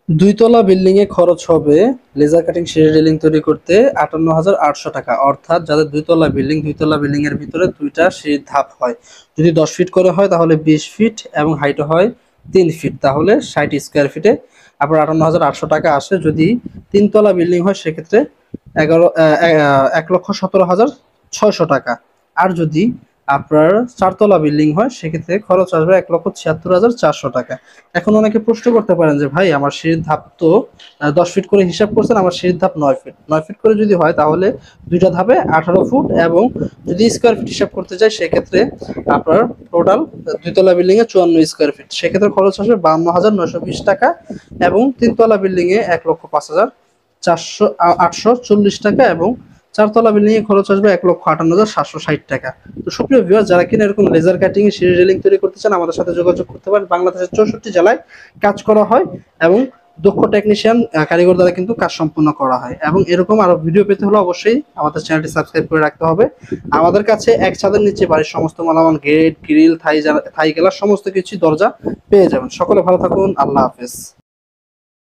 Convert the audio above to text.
দুইতলা building এ খরচ হবে laser cutting সিঁড়ি রেলিং তৈরি করতে ৫৮,৮০০ টাকা। অর্থাৎ যাদের দুইতলা বিল্ডিং এর ভিতরে দুইটা সিঁড়ির ধাপ হয়, যদি ১০ ফিট করে হয় তাহলে ২০ ফিট এবং হাইট হয় ৩ ফিট, তাহলে ৬০ স্কোয়ার ফিটে আপনার ৫৮,৮০০ টাকা আসে। যদি তিনতলা বিল্ডিং হয় সেক্ষেত্রে ১,১৭,৬০০ টাকা। আর যদি আপনার চারতলা বিল্ডিং হয় সেক্ষেত্রে খরচ আসবে ১,৭৬,৪০০ টাকা। এখন অনেকে প্রশ্ন করতে পারেন যে ভাই আমার সিঁড়ির ধাপ তো ১০ ফিট করে হিসাব করছেন, আমার সিঁড়ির ধাপ ৯ ফিট, ৯ ফিট করে যদি হয় তাহলে দুইটা ধাপে ১৮ ফুট, এবং যদি স্কোয়ার ফিট হিসাব করতে চাই সেক্ষেত্রে আপনার টোটাল দুইতলা বিল্ডিং এ ৫৪ স্কোয়ার ফিট, সেক্ষেত্রে খরচ আসবে ৫২,৯২০ টাকা। এবং তিনতলা বিল্ডিং এ ১,৫,৪০০,৮৪০ টাকা, এবং চারতলা বিল্ডিং এ খরচ আসবে ১,৫৮,৭৬০ টাকা। তো সুপ্রিয় ভিউয়ার, যারা কিনা এরকম লেজার কাটিং এ সিঁড়ি রেলিং তৈরি করতে চান আমাদের সাথে যোগাযোগ করতে পারেন। বাংলাদেশের ৬৪ জেলায় কাজ করা হয় এবং দক্ষ টেকনিশিয়ান কারিগর দ্বারা কিন্তু কাজ সম্পূর্ণ করা হয়। এবং এরকম আরো ভিডিও পেতে হলে অবশ্যই আমাদের চ্যানেলটি সাবস্ক্রাইব করে রাখতে হবে। আমাদের কাছে এক ছাদের নিচে বাড়ির সমস্ত মালামাল, গেট, গ্রিল, থাই গ্লাস সমস্ত কিছু দরজা পেয়ে যাবেন। সকলে ভালো থাকুন, আল্লাহ হাফেজ।